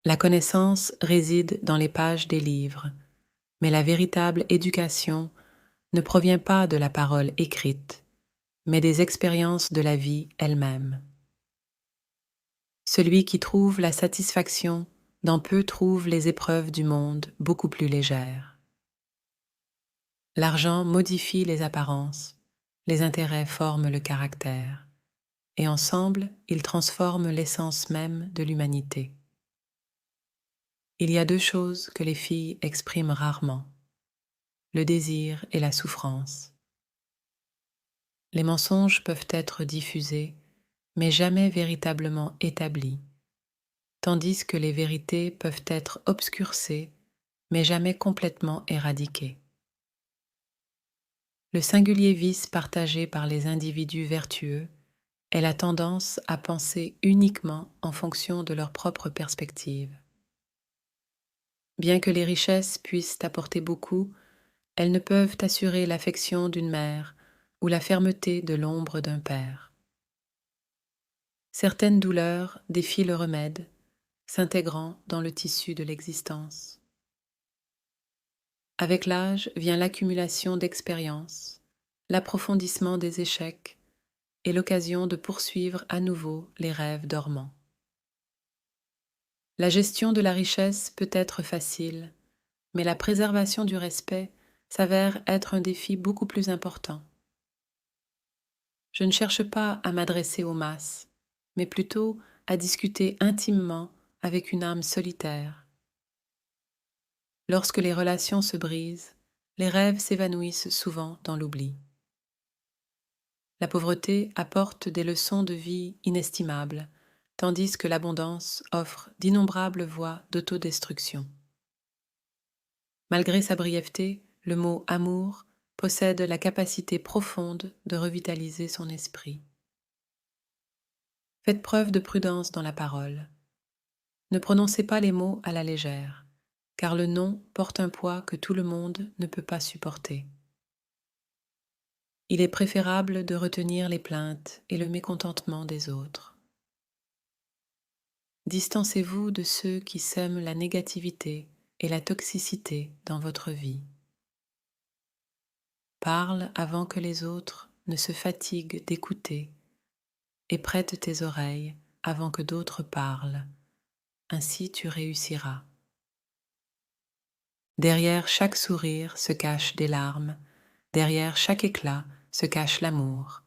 La connaissance réside dans les pages des livres, mais la véritable éducation ne provient pas de la parole écrite, mais des expériences de la vie elle-même. Celui qui trouve la satisfaction dans peu trouve les épreuves du monde beaucoup plus légères. L'argent modifie les apparences, les intérêts forment le caractère, et ensemble ils transforment l'essence même de l'humanité. Il y a deux choses que les filles expriment rarement, le désir et la souffrance. Les mensonges peuvent être diffusés, mais jamais véritablement établis, tandis que les vérités peuvent être obscurcies, mais jamais complètement éradiquées. Le singulier vice partagé par les individus vertueux est la tendance à penser uniquement en fonction de leur propre perspective. Bien que les richesses puissent apporter beaucoup, elles ne peuvent assurer l'affection d'une mère ou la fermeté de l'ombre d'un père. Certaines douleurs défient le remède, s'intégrant dans le tissu de l'existence. Avec l'âge vient l'accumulation d'expériences, l'approfondissement des échecs et l'occasion de poursuivre à nouveau les rêves dormants. La gestion de la richesse peut être facile, mais la préservation du respect s'avère être un défi beaucoup plus important. Je ne cherche pas à m'adresser aux masses, mais plutôt à discuter intimement avec une âme solitaire. Lorsque les relations se brisent, les rêves s'évanouissent souvent dans l'oubli. La pauvreté apporte des leçons de vie inestimables, tandis que l'abondance offre d'innombrables voies d'autodestruction. Malgré sa brièveté, le mot amour possède la capacité profonde de revitaliser son esprit. Faites preuve de prudence dans la parole. Ne prononcez pas les mots à la légère, car le non porte un poids que tout le monde ne peut pas supporter. Il est préférable de retenir les plaintes et le mécontentement des autres. Distancez-vous de ceux qui sèment la négativité et la toxicité dans votre vie. Parle avant que les autres ne se fatiguent d'écouter et prête tes oreilles avant que d'autres parlent. Ainsi tu réussiras. Derrière chaque sourire se cachent des larmes, derrière chaque éclat se cache l'amour,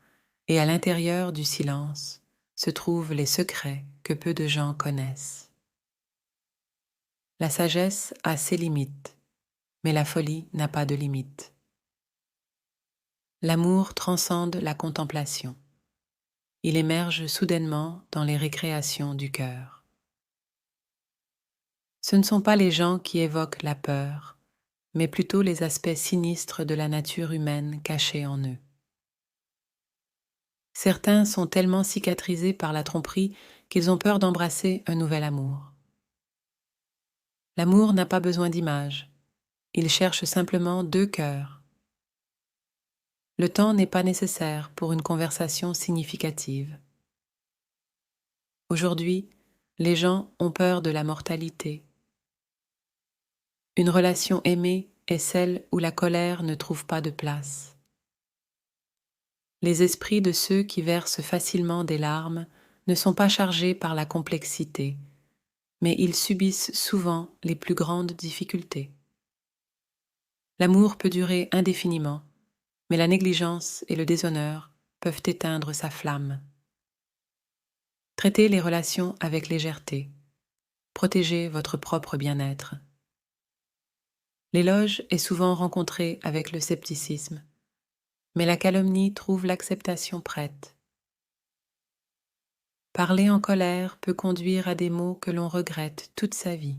et à l'intérieur du silence se trouvent les secrets que peu de gens connaissent. La sagesse a ses limites, mais la folie n'a pas de limite. L'amour transcende la contemplation. Il émerge soudainement dans les récréations du cœur. Ce ne sont pas les gens qui évoquent la peur, mais plutôt les aspects sinistres de la nature humaine cachés en eux. Certains sont tellement cicatrisés par la tromperie qu'ils ont peur d'embrasser un nouvel amour. L'amour n'a pas besoin d'images, il cherche simplement deux cœurs. Le temps n'est pas nécessaire pour une conversation significative. Aujourd'hui, les gens ont peur de la mortalité. Une relation aimée est celle où la colère ne trouve pas de place. Les esprits de ceux qui versent facilement des larmes ne sont pas chargés par la complexité, mais ils subissent souvent les plus grandes difficultés. L'amour peut durer indéfiniment, mais la négligence et le déshonneur peuvent éteindre sa flamme. Traitez les relations avec légèreté. Protégez votre propre bien-être. L'éloge est souvent rencontré avec le scepticisme, mais la calomnie trouve l'acceptation prête. Parler en colère peut conduire à des maux que l'on regrette toute sa vie.